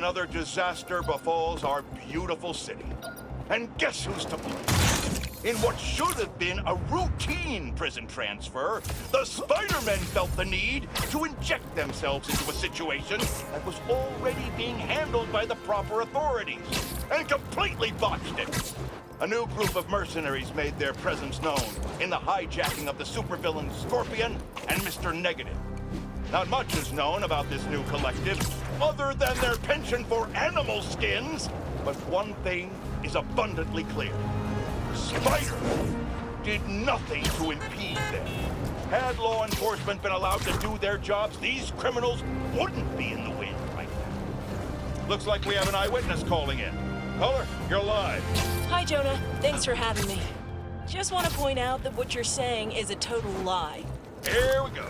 another disaster befalls our beautiful city. And guess who's to blame? In what should have been a routine prison transfer, the Spider-Men felt the need to inject themselves into a situation that was already being handled by the proper authorities, and completely botched it. A new group of mercenaries made their presence known in the hijacking of the supervillains Scorpion and Mr. Negative. Not much is known about this new collective, other than their penchant for animal skins, but one thing is abundantly clear. Spider-Man did nothing to impede them. Had law enforcement been allowed to do their jobs, these criminals wouldn't be in the wind right now. Looks like we have an eyewitness calling in. Caller, you're live. Hi, Jonah. Thanks for having me. Just want to point out that what you're saying is a total lie. Here we go.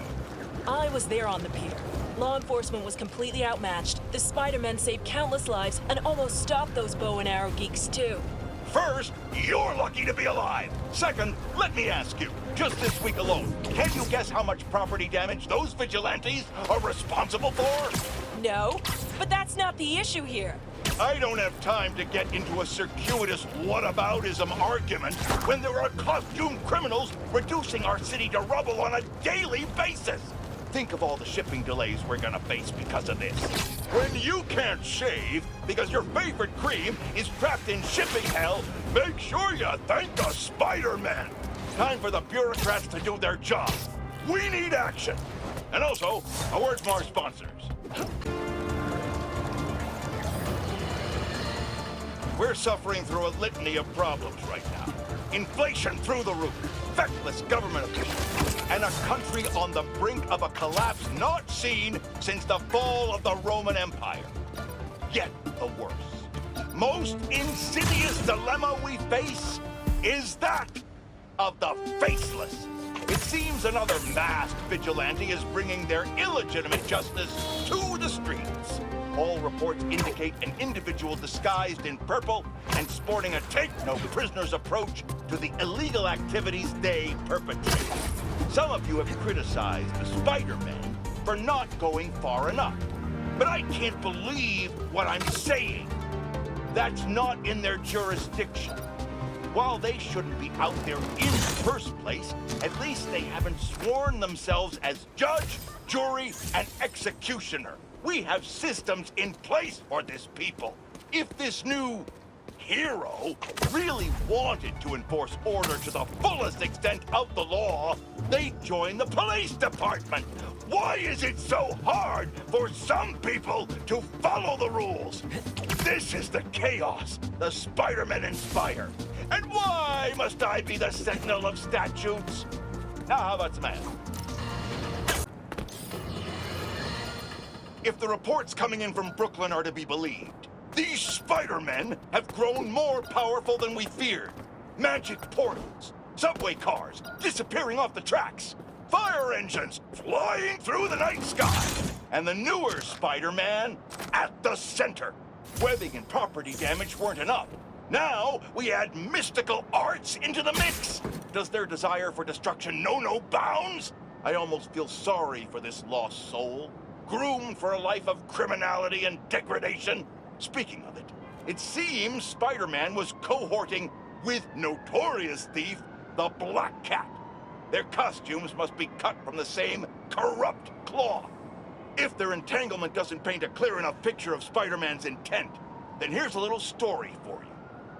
I was there on the pier. Law enforcement was completely outmatched. The Spider-Men saved countless lives and almost stopped those bow and arrow geeks, too. First, you're lucky to be alive. Second, let me ask you, just this week alone, can you guess how much property damage those vigilantes are responsible for? No, but that's not the issue here. I don't have time to get into a circuitous whataboutism argument when there are costumed criminals reducing our city to rubble on a daily basis. Think of all the shipping delays we're gonna face because of this. When you can't shave because your favorite cream is trapped in shipping hell, make sure you thank the Spider-Man. Time for the bureaucrats to do their job. We need action. And also, a word from our sponsors. We're suffering through a litany of problems right now. Inflation through the roof, feckless government officials, and a country on the brink of a collapse not seen since the fall of the Roman Empire. Yet the worst, most insidious dilemma we face is that of the faceless. It seems another masked vigilante is bringing their illegitimate justice to the streets. All reports indicate an individual disguised in purple and sporting a take-no-prisoners approach to the illegal activities they perpetrate. Some of you have criticized the Spider-Men for not going far enough. But I can't believe what I'm saying. That's not in their jurisdiction. While they shouldn't be out there in the first place, at least they haven't sworn themselves as judge, jury, and executioner. We have systems in place for this people. If this new hero really wanted to enforce order to the fullest extent of the law, they'd join the police department. Why is it so hard for some people to follow the rules? This is the chaos the Spider-Men inspire. And why must I be the sentinel of statutes? Now, how about some ads? If the reports coming in from Brooklyn are to be believed, these Spider-Men have grown more powerful than we feared. Magic portals, subway cars disappearing off the tracks, fire engines flying through the night sky, and the newer Spider-Man at the center. Webbing and property damage weren't enough. Now we add mystical arts into the mix. Does their desire for destruction know no bounds? I almost feel sorry for this lost soul, groomed for a life of criminality and degradation. Speaking of it, it seems Spider-Man was cohorting with notorious thief, the Black Cat. Their costumes must be cut from the same corrupt cloth. If their entanglement doesn't paint a clear enough picture of Spider-Man's intent, then here's a little story for you.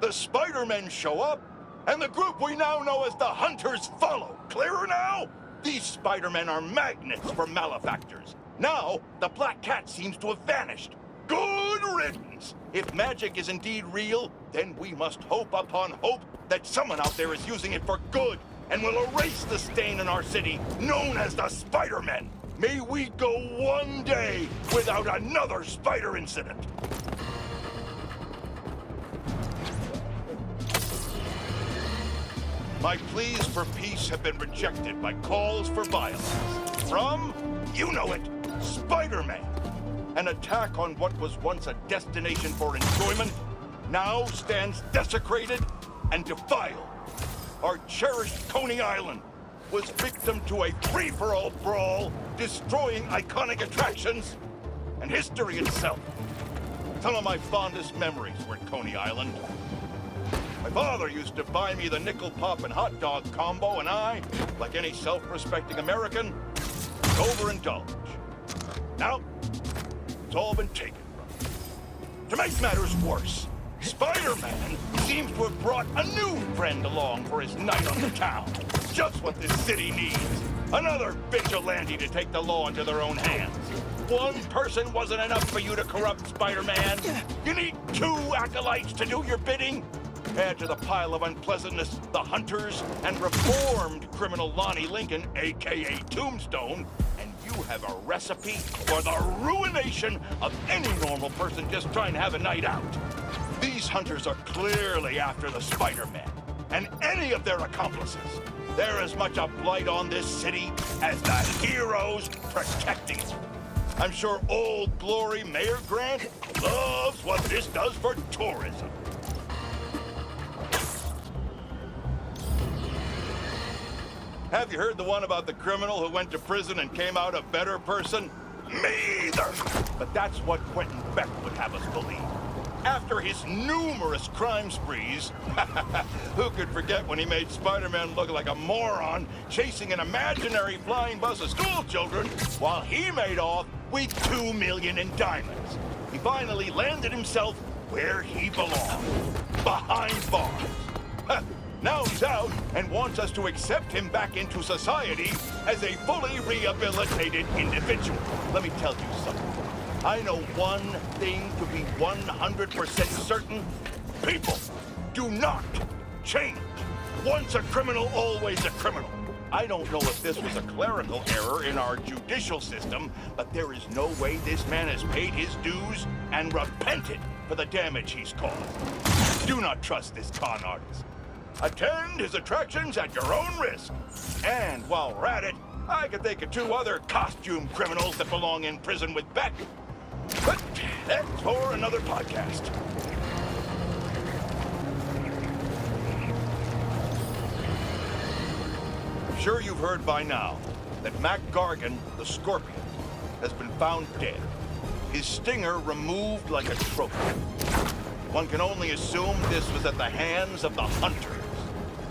The Spider-Men show up, and the group we now know as the Hunters follow. Clearer now? These Spider-Men are magnets for malefactors. Now, the Black Cat seems to have vanished. Good riddance! If magic is indeed real, then we must hope upon hope that someone out there is using it for good and will erase the stain in our city known as the Spider-Men. May we go one day without another spider incident. My pleas for peace have been rejected by calls for violence. From, you know it, Spider-Man. An attack on what was once a destination for enjoyment now stands desecrated and defiled. Our cherished Coney Island was victim to a free-for-all brawl, destroying iconic attractions and history itself. Some of my fondest memories were at Coney Island. My father used to buy me the nickel pop and hot dog combo, and I, like any self-respecting American, would overindulge. Now, it's all been taken from me. To make matters worse, Spider-Man seems to have brought a new friend along for his night on the town. Just what this city needs. Another vigilante to take the law into their own hands. One person wasn't enough for you to corrupt Spider-Man. You need 2 acolytes to do your bidding. Add to the pile of unpleasantness the hunters and reformed criminal Lonnie Lincoln, a.k.a. Tombstone, and you have a recipe for the ruination of any normal person just trying to have a night out. These hunters are clearly after the Spider-Man and any of their accomplices. They're as much a blight on this city as the heroes protecting it. I'm sure Old Glory Mayor Grant loves what this does for tourism. Have you heard the one about the criminal who went to prison and came out a better person? Me either! But that's what Quentin Beck would have us believe. After his numerous crime sprees, who could forget when he made Spider-Man look like a moron chasing an imaginary flying bus of school children while he made off with $2 million in diamonds. He finally landed himself where he belonged, behind bars. Now he's out and wants us to accept him back into society as a fully rehabilitated individual. Let me tell you something. I know one thing to be 100% certain. People do not change. Once a criminal, always a criminal. I don't know if this was a clerical error in our judicial system, but there is no way this man has paid his dues and repented for the damage he's caused. Do not trust this con artist. Attend his attractions at your own risk. And while we're at it, I can think of 2 other costume criminals that belong in prison with Beck. But that's for another podcast. I'm sure you've heard by now that Mac Gargan, the Scorpion, has been found dead. His stinger removed like a trophy. One can only assume this was at the hands of the hunters.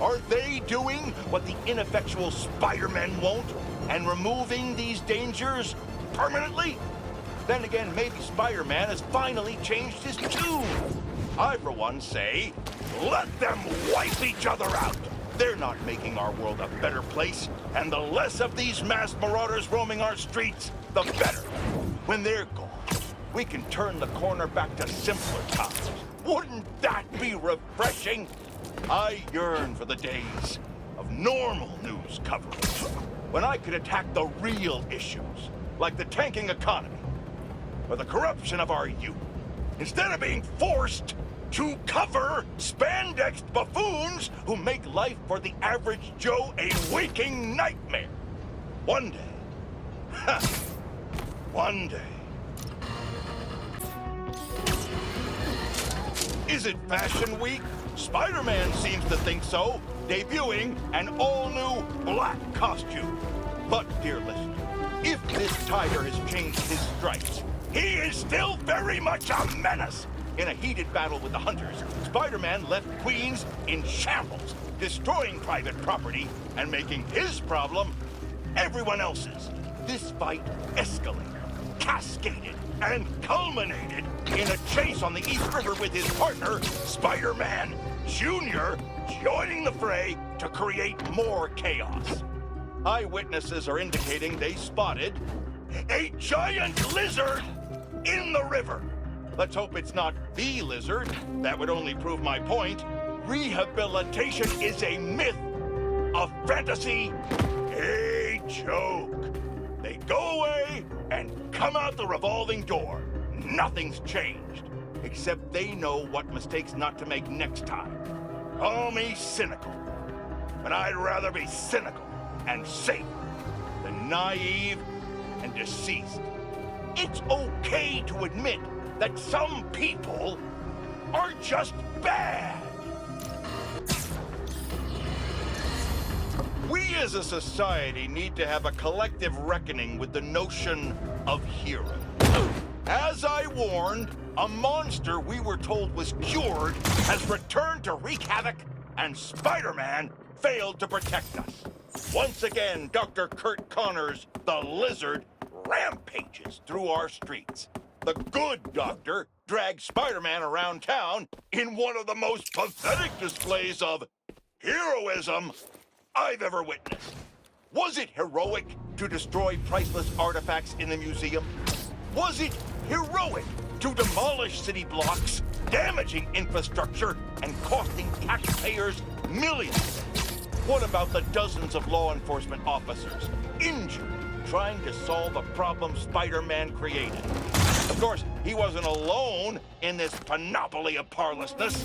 Are they doing what the ineffectual Spider-Man won't and removing these dangers permanently? Then again, maybe Spider-Man has finally changed his tune. I, for one, say, let them wipe each other out. They're not making our world a better place, and the less of these mass marauders roaming our streets, the better. When they're gone, we can turn the corner back to simpler times. Wouldn't that be refreshing? I yearn for the days of normal news coverage, when I could attack the real issues, like the tanking economy, or the corruption of our youth, instead of being forced to cover spandex buffoons who make life for the average Joe a waking nightmare. One day, one day. Is it Fashion Week? Spider-Man seems to think so, debuting an all-new black costume. But, dear listener, if this tiger has changed his stripes, he is still very much a menace. In a heated battle with the hunters, Spider-Man left Queens in shambles, destroying private property and making his problem everyone else's. This fight escalated, cascaded, and culminated in a chase on the East River with his partner, Spider-Man Jr., joining the fray to create more chaos. Eyewitnesses are indicating they spotted a giant lizard in the river. Let's hope it's not the lizard. That would only prove my point. Rehabilitation is a myth, a fantasy, a joke. They go away and come out the revolving door. Nothing's changed, except they know what mistakes not to make next time. Call me cynical, but I'd rather be cynical and safe than naive and deceased. It's okay to admit that some people are just bad. We as a society need to have a collective reckoning with the notion of hero. As I warned, A monster we were told was cured has returned to wreak havoc, and Spider-Man failed to protect us. Once again, Dr. Kurt Connors, the Lizard, rampages through our streets. The good doctor dragged Spider-Man around town in one of the most pathetic displays of heroism I've ever witnessed. Was it heroic to destroy priceless artifacts in the museum? Was it heroic to demolish city blocks, damaging infrastructure, and costing taxpayers millions? What about the dozens of law enforcement officers injured trying to solve a problem Spider-Man created? Of course, he wasn't alone in this panoply of parlessness.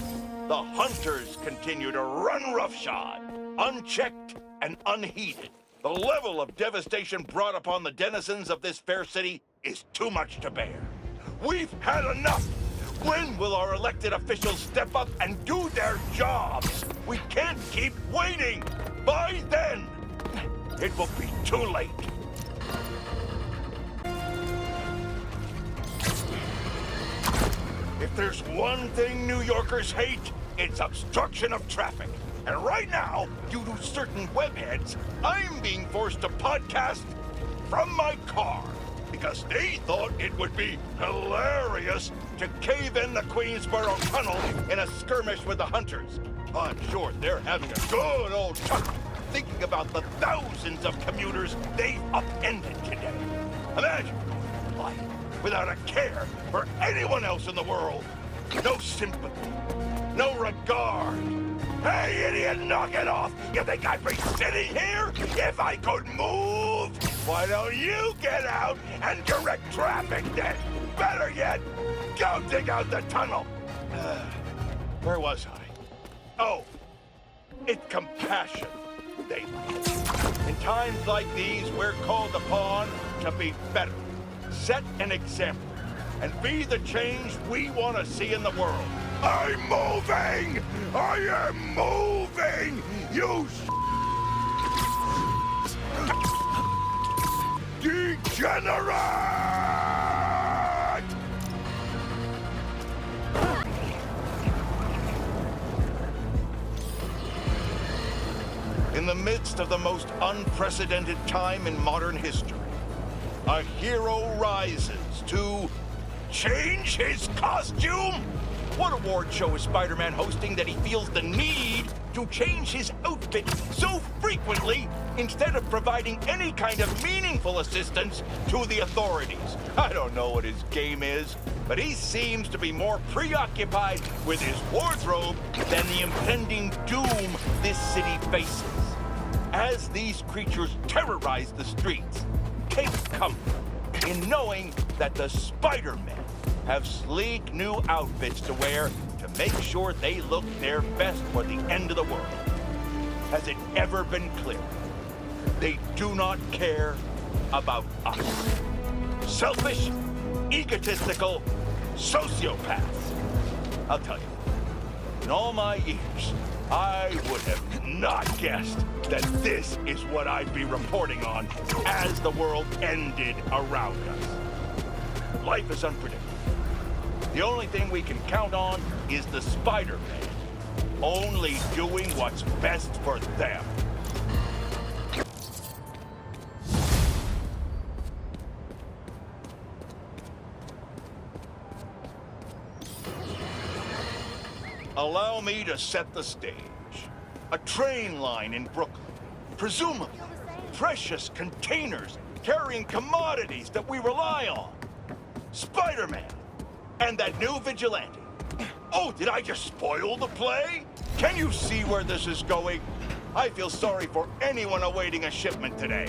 The hunters continue to run roughshod, unchecked and unheeded. The level of devastation brought upon the denizens of this fair city is too much to bear. We've had enough! When will our elected officials step up and do their jobs? We can't keep waiting! By then, it will be too late. If there's one thing New Yorkers hate, it's obstruction of traffic. And right now, due to certain webheads, I'm being forced to podcast from my car because they thought it would be hilarious to cave in the Queensboro Tunnel in a skirmish with the hunters. I'm sure they're having a good old chuckle thinking about the thousands of commuters they've upended today. Imagine life without a care for anyone else in the world. No sympathy, no regard. Hey, idiot, knock it off! You think I'd be sitting here if I could move? Why don't you get out and direct traffic then? Better yet, go dig out the tunnel. Where was I? Oh, it's compassion, David. In times like these, we're called upon to be better, set an example, and be the change we want to see in the world. I'm moving! I am moving! You degenerate! In the midst of the most unprecedented time in modern history, a hero rises to change his costume? What award show is Spider-Man hosting that he feels the need to change his outfit so frequently instead of providing any kind of meaningful assistance to the authorities? I don't know what his game is, but he seems to be more preoccupied with his wardrobe than the impending doom this city faces. As these creatures terrorize the streets, take comfort in knowing that the Spider-Men have sleek new outfits to wear to make sure they look their best for the end of the world. Has it ever been clear? They do not care about us. Selfish, egotistical sociopaths. I'll tell you, in all my years, I would have not guessed that this is what I'd be reporting on as the world ended around us. Life is unpredictable. The only thing we can count on is the Spider-Man, only doing what's best for them. Allow me to set the stage. A train line in Brooklyn, presumably precious containers carrying commodities that we rely on. Spider-Man. And that new vigilante. Oh, did I just spoil the play? Can you see where this is going? I feel sorry for anyone awaiting a shipment today.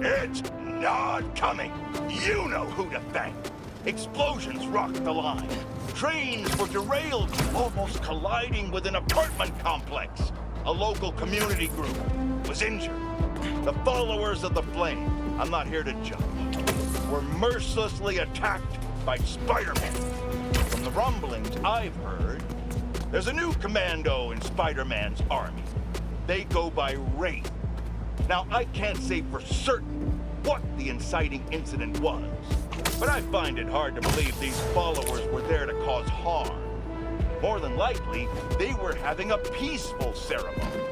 It's not coming. You know who to thank. Explosions rocked the line. Trains were derailed, almost colliding with an apartment complex. A local community group was injured. The followers of the flame, I'm not here to judge, were mercilessly attacked by Spider-Man. From the rumblings I've heard, there's a new commando in Spider-Man's army. They go by Wraith. Now, I can't say for certain, what the inciting incident was. But I find it hard to believe these followers were there to cause harm. More than likely, they were having a peaceful ceremony.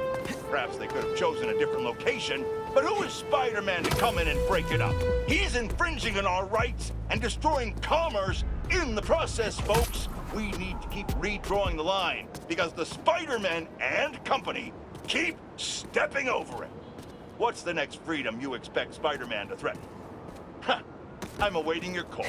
Perhaps they could have chosen a different location, but who is Spider-Man to come in and break it up? He's infringing on our rights and destroying commerce in the process, folks. We need to keep redrawing the line because the Spider-Man and company keep stepping over it. What's the next freedom you expect Spider-Man to threaten? Huh. I'm awaiting your call.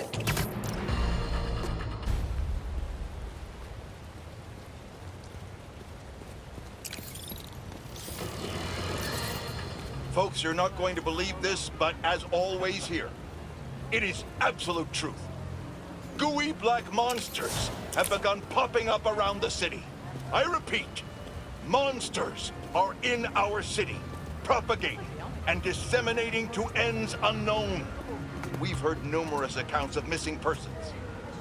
Folks, you're not going to believe this, but as always here, it is absolute truth. Gooey black monsters have begun popping up around the city. I repeat, monsters are in our city, propagating and disseminating to ends unknown. We've heard numerous accounts of missing persons,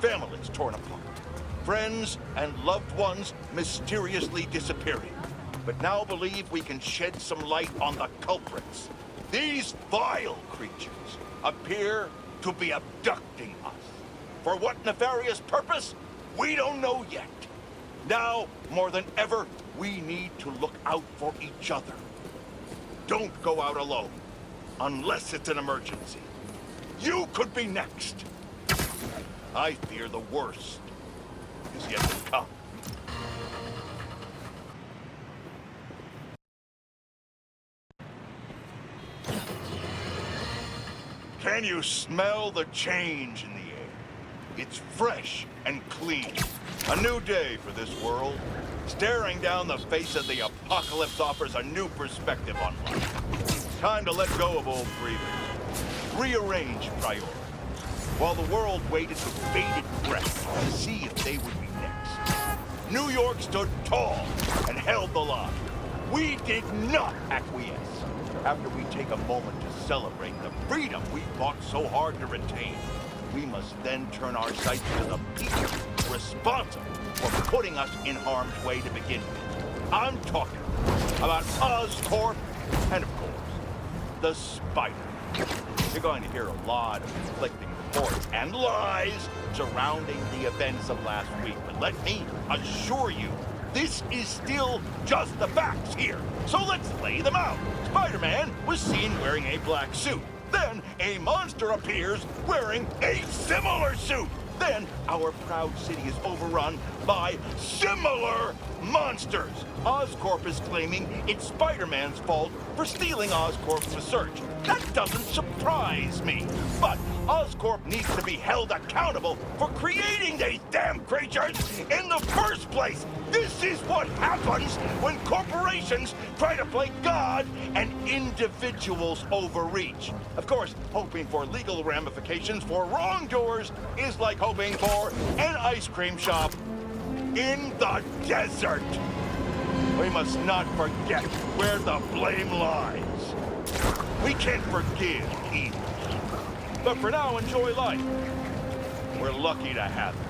families torn apart, friends and loved ones mysteriously disappearing. But now believe we can shed some light on the culprits. These vile creatures appear to be abducting us. For what nefarious purpose? We don't know yet. Now, more than ever, we need to look out for each other. Don't go out alone, unless it's an emergency. You could be next. I fear the worst is yet to come. Can you smell the change in the air? It's fresh and clean. A new day for this world. Staring down the face of the apocalypse offers a new perspective on life. Time to let go of old grievance. Rearrange priorities. While the world waited with bated breath to see if they would be next. New York stood tall and held the line. We did not acquiesce. After we take a moment to celebrate the freedom we fought so hard to retain, we must then turn our sights to the people responsible for putting us in harm's way to begin with. I'm talking about Oscorp and, of course, the Spider. You're going to hear a lot of conflicting reports and lies surrounding the events of last week, but let me assure you, this is still just the facts here. So let's lay them out. Spider-Man was seen wearing a black suit. Then a monster appears wearing a similar suit. Then our proud city is overrun by similar monsters. Oscorp is claiming it's Spider-Man's fault for stealing Oscorp's research. That doesn't surprise me. But Oscorp needs to be held accountable for creating these damn creatures in the first place. This is what happens when corporations try to play God and individuals overreach. Of course, hoping for legal ramifications for wrongdoers is like hoping for an ice cream shop in the desert. We must not forget where the blame lies. We can't forgive evil. But for now, enjoy life. We're lucky to have it.